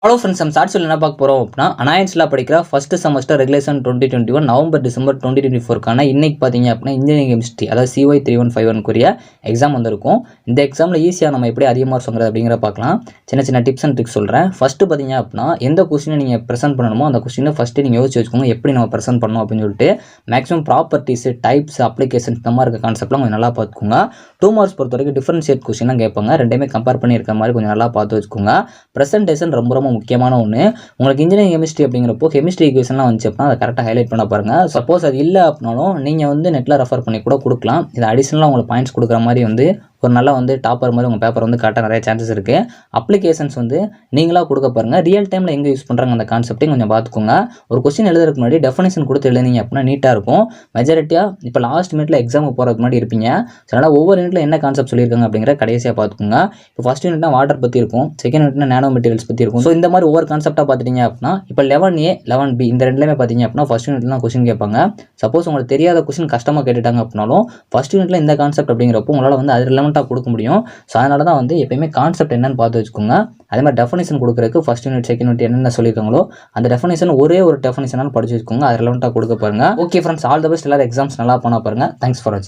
Hello friends, நம்ம ஷார்ட்ஸில் என்ன பார்க்க போகிறோம் அப்படின்னா, அனாயன்ஸில் படிக்கிற first semester regulation 2021 November December 2024 இன்னைக்கு பார்த்தீங்க அப்படின்னா இன்ஜினியரிங் கெமிஸ்ட்ரி அதாவது CY 3151 எக்ஸாம் வந்திருக்கும். இந்த எக்ஸாமில் ஈஸியாக நம்ம எப்படி அதிக மார்க்ஸ் வாங்குறது அப்படிங்கிற பார்க்கலாம். சின்ன சின்ன டிப்ஸ் அண்ட் ட்ரிக்ஸ் சொல்கிறேன். ஃபஸ்ட்டு பார்த்தீங்க அப்படின்னா எந்த கொஸ்டினை நீங்கள் ப்ரெசென்ட் பண்ணணுமோ அந்த கொஸ்டினை ஃபஸ்ட்டு நீங்கள் யோசிச்சு வச்சுக்கோங்க, எப்படி நம்ம ப்ரெசென்ட் பண்ணணும் அப்படின்னு சொல்லிட்டு. மேக்ஸிமம் ப்ராப்பர்ட்டிஸ், டைப்ஸ், அப்ளிகேஷன்ஸ் இந்த மாதிரி இருக்க கான்செப்ட்லாம் கொஞ்சம் நல்லா பார்த்துக்கோங்க. 2 மார்க்ஸ் பொறுத்த வரைக்கும் டிஃபரன்ஷியேட் கொஸ்டின்லாம் கேட்பாங்க. ரெண்டுமே கம்பேர் பண்ணி இருக்கிற மாதிரி கொஞ்சம் நல்லா பார்த்து வச்சுக்கோங்க. ப்ரெசன்டேஷன் ரொம்ப முக்கியமான ஒன்று. உங்களுக்கு இன்ஜினியரிங் கெமிஸ்ட்ரி அப்படிங்கிறப்போ கெமிஸ்ட்ரி ஈக்குவேஷன்லாம் வந்துச்சு அப்படின்னா அதை கரெக்டாக ஹைலைட் பண்ண பாருங்கள். சப்போஸ் அது இல்லை அப்படின்னாலும் நீங்கள் நெட்டில் ரெஃபர் பண்ணி கூட கொடுக்கலாம். இது அடிஷனலாக உங்களுக்கு பாயிண்ட்ஸ் கொடுக்குற மாதிரி ஒரு நல்லா டாப்பர் மாதிரி உங்கள் பேப்பர் கரெக்டாக நிறைய சான்சஸ் இருக்குது. அப்ளிகேஷன்ஸ் நீங்களாக கொடுக்க பாருங்கள். ரியல் டைமில் எங்கே யூஸ் பண்ணுறாங்க அந்த கான்செப்ட்டையும் கொஞ்சம் பார்த்துக்கோங்க. ஒரு கொஸ்டின் எழுதுறதுக்கு முன்னாடி டெஃபினேஷன் கொடுத்து எழுதிங்க அப்படின்னா நீட்டாக இருக்கும். மெஜாரிட்டியாக இப்போ லாஸ்ட் மினிட்ல எக்ஸாமுக்கு போகிறதுக்கு முன்னாடி இருப்பீங்க. ஸோ அதனால் ஒவ்வொரு யூனிட்டில் என்ன கான்செப்ட் சொல்லியிருக்காங்க அப்படிங்கிற கடைசியாக பார்த்துக்கோங்க. இப்போ ஃபஸ்ட் யூனிட்னா வாட்டர் பற்றி இருக்கும், செகண்ட் யூனிட்னா நானோ மெட்டீரியல்ஸ் பற்றி இருக்கும். ஸோ இந்த மாதிரி ஒவ்வொரு கான்செப்டாக பார்த்துட்டீங்க அப்படின்னா இப்போ 11A 11B இந்த ரெண்டுலேயுமே பார்த்தீங்க அப்படின்னா ஃபஸ்ட் யூனிட்ல தான் கொஸ்டின் கேட்பாங்க. சப்போஸ் உங்களுக்கு தெரியாத கொஸ்டின் கஷ்டமாக கேட்டுட்டாங்க அப்படின்னாலும் ஃபஸ்ட் யூனிட்ல இந்த கான்செப்ட் அப்படிங்கிறப்போ உங்களால் அது ரிலவெண்ட்டாக கொடுக்க முடியும். ஸோ அதனால தான் எப்பயுமே கான்செப்ட் என்னன்னு பார்த்து வச்சுக்கோங்க. அதே மாதிரி டெஃபினேஷன் கொடுக்குறதுக்கு ஃபஸ்ட் யூனிட் செகண்ட் யூனிட் என்னென்ன சொல்லியிருக்காங்களோ அந்த டெஃபினேஷன் ஒரே ஒரு டெஃபினேஷனாலும் படிச்சு வச்சுக்கோங்க. அது ரிலவெண்ட்டாக கொடுக்க பாருங்க. Okay friends, all the best. எல்லாரும் எக்ஸாம்ஸ் நல்லா பண்ண பாருங்க. தேங்க்ஸ் ஃபார் வாட்சிங்.